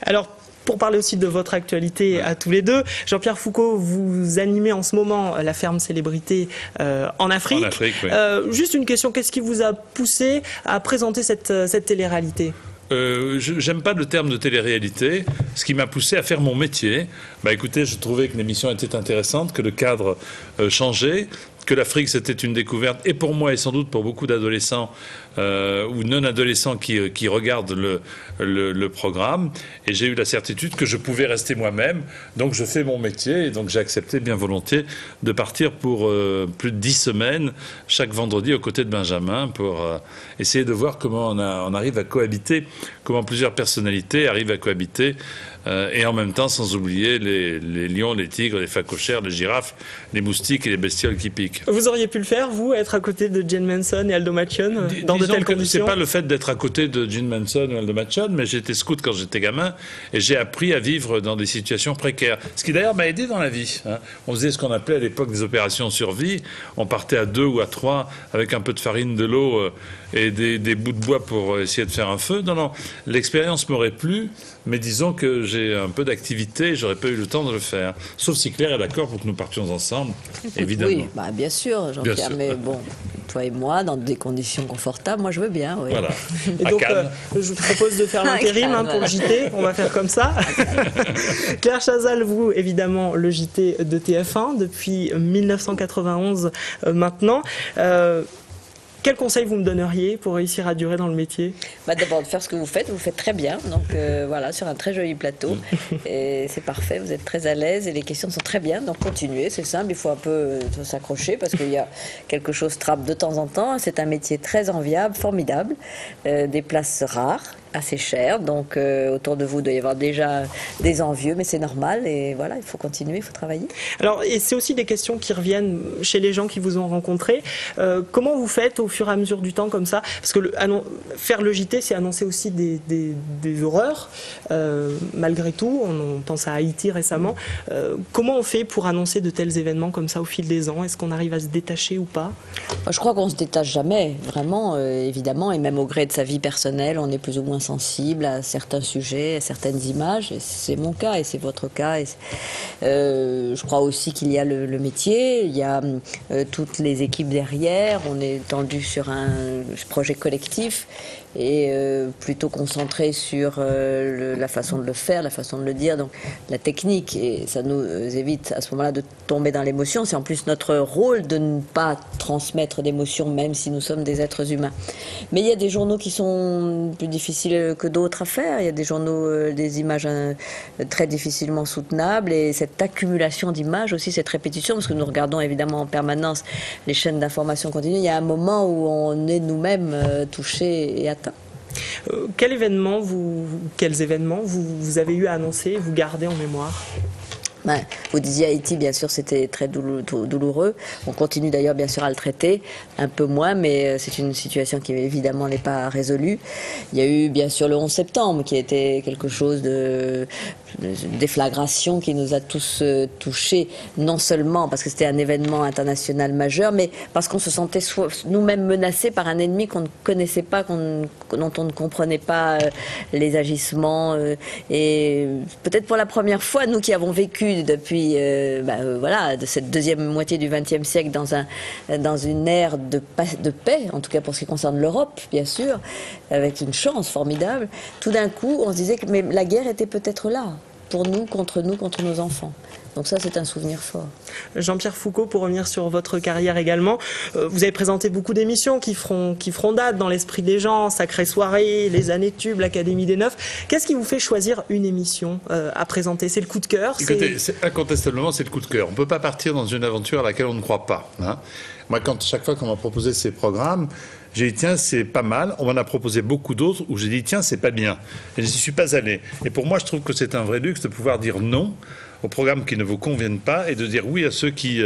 Alors, pour parler aussi de votre actualité à tous les deux, Jean-Pierre Foucault, vous animez en ce moment la ferme célébrité en Afrique. En Afrique, oui. Juste une question, qu'est-ce qui vous a poussé à présenter cette télé-réalité ? J'aime pas le terme de télé-réalité. Ce qui m'a poussé à faire mon métier, écoutez, je trouvais que l'émission était intéressante, que le cadre changeait, que l'Afrique c'était une découverte, et pour moi et sans doute pour beaucoup d'adolescents ou non-adolescents qui regardent le programme. Et j'ai eu la certitude que je pouvais rester moi-même. Donc je fais mon métier et donc j'ai accepté bien volontiers de partir pour plus de 10 semaines chaque vendredi aux côtés de Benjamin pour essayer de voir comment on arrive à cohabiter, comment plusieurs personnalités arrivent à cohabiter et en même temps sans oublier les lions, les tigres, les phacochères, les girafes, les moustiques et les bestioles qui piquent. Vous auriez pu le faire, vous, être à côté de Jane Manson et Aldo Macione dans de telles conditions ? C'est pas le fait d'être à côté de Jane Manson ou Aldo Macione, mais j'étais scout quand j'étais gamin et j'ai appris à vivre dans des situations précaires. Ce qui d'ailleurs m'a aidé dans la vie. On faisait ce qu'on appelait à l'époque des opérations survie. On partait à 2 ou à 3 avec un peu de farine, de l'eau et des bouts de bois pour essayer de faire un feu. Non, l'expérience m'aurait plu, mais disons que j'ai un peu d'activité et j'aurais pas eu le temps de le faire. Sauf si Claire est d'accord pour que nous partions ensemble, évidemment. Oui, bien sûr, Jean-Pierre, mais bon, toi et moi, dans des conditions confortables, moi je veux bien. Oui. Voilà. Et donc, je vous propose de faire l'intérim pour le JT, on va faire comme ça. Claire Chazal, vous, évidemment, le JT de TF1 depuis 1991 maintenant. Quel conseil vous me donneriez pour réussir à durer dans le métier ? D'abord de faire ce que vous faites très bien, donc voilà, sur un très joli plateau, et c'est parfait, vous êtes très à l'aise et les questions sont très bien, donc continuez, c'est simple, il faut un peu s'accrocher parce qu'il y a quelque chose trappe de temps en temps, c'est un métier très enviable, formidable, des places rares, assez chères, donc autour de vous il doit y avoir déjà des envieux, mais c'est normal et voilà, il faut continuer, il faut travailler. Alors, et c'est aussi des questions qui reviennent chez les gens qui vous ont rencontré. Comment vous faites au fur et à mesure du temps comme ça ? Parce que faire le JT, c'est annoncer aussi des horreurs. Malgré tout, on pense à Haïti récemment. Comment on fait pour annoncer de tels événements comme ça au fil des ans ? Est-ce qu'on arrive à se détacher ou pas ? Je crois qu'on se détache jamais, vraiment, évidemment, et même au gré de sa vie personnelle, on est plus ou moins sensible à certains sujets, à certaines images, et c'est mon cas et c'est votre cas. Et je crois aussi qu'il y a le métier, il y a toutes les équipes derrière, on est tendu sur un projet collectif et plutôt concentré sur la façon de le faire, la façon de le dire, donc la technique, et ça nous évite à ce moment-là de tomber dans l'émotion. C'est en plus notre rôle de ne pas transmettre d'émotion, même si nous sommes des êtres humains. Mais il y a des journaux qui sont plus difficiles que d'autres à faire, il y a des journaux, des images très difficilement soutenables, et cette accumulation d'images aussi, cette répétition, parce que nous regardons évidemment en permanence les chaînes d'information continue, il y a un moment où on est nous-mêmes touchés et atteints. Quels événements vous avez eu à annoncer, vous gardez en mémoire ? Vous disiez Haïti, bien sûr, c'était très douloureux. On continue d'ailleurs, bien sûr, à le traiter, un peu moins, mais c'est une situation qui, évidemment, n'est pas résolue. Il y a eu, bien sûr, le 11 septembre, qui a été quelque chose de déflagration qui nous a tous touchés, non seulement parce que c'était un événement international majeur, mais parce qu'on se sentait nous-mêmes menacés par un ennemi qu'on ne connaissait pas, dont on ne comprenait pas les agissements. Et peut-être pour la première fois, nous qui avons vécu depuis de cette deuxième moitié du XXe siècle dans une ère de paix, en tout cas pour ce qui concerne l'Europe, bien sûr, avec une chance formidable, tout d'un coup, on se disait que la guerre était peut-être là, pour nous, contre nos enfants. Donc ça, c'est un souvenir fort. Jean-Pierre Foucault, pour revenir sur votre carrière également, vous avez présenté beaucoup d'émissions qui feront date dans l'esprit des gens, Sacrée Soirée, Les Années Tubes, l'Académie des Neufs. Qu'est-ce qui vous fait choisir une émission à présenter ? C'est le coup de cœur ? Écoutez, incontestablement, c'est le coup de cœur. On ne peut pas partir dans une aventure à laquelle on ne croit pas. Moi, chaque fois qu'on m'a proposé ces programmes, j'ai dit tiens, c'est pas mal. On m'en a proposé beaucoup d'autres où j'ai dit tiens, c'est pas bien. Et je n'y suis pas allé. Et pour moi, je trouve que c'est un vrai luxe de pouvoir dire non aux programmes qui ne vous conviennent pas et de dire oui à ceux qui,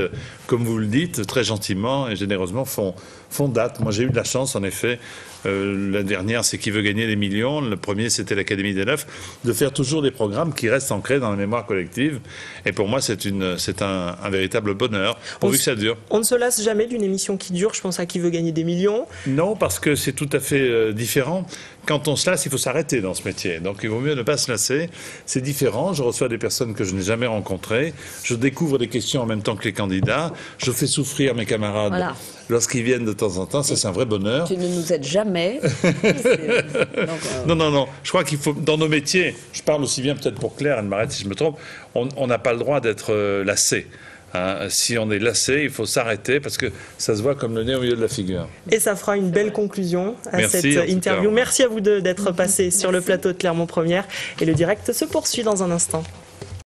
comme vous le dites, très gentiment et généreusement font font date. Moi, j'ai eu de la chance, en effet. La dernière, c'est Qui veut gagner des millions. Le premier, c'était l'Académie des Neufs. De faire toujours des programmes qui restent ancrés dans la mémoire collective. Et pour moi, c'est un véritable bonheur, pourvu que ça dure. On ne se lasse jamais d'une émission qui dure. Je pense à Qui veut gagner des millions. Non, parce que c'est tout à fait différent. Quand on se lasse, il faut s'arrêter dans ce métier. Donc, il vaut mieux ne pas se lasser. C'est différent. Je reçois des personnes que je n'ai jamais rencontrées. Je découvre des questions en même temps que les candidats. Je fais souffrir mes camarades lorsqu'ils viennent de temps en temps. Ça, c'est un vrai bonheur. Tu ne nous aides jamais. Non. Je crois qu'il faut, dans nos métiers, je parle aussi bien peut-être pour Claire, elle m'arrête si je me trompe, on n'a pas le droit d'être lassé. Hein, si on est lassé, il faut s'arrêter parce que ça se voit comme le nez au milieu de la figure. Et ça fera une belle conclusion à cette interview. Merci à vous deux d'être passés sur le plateau de Clermont Première. Et le direct se poursuit dans un instant.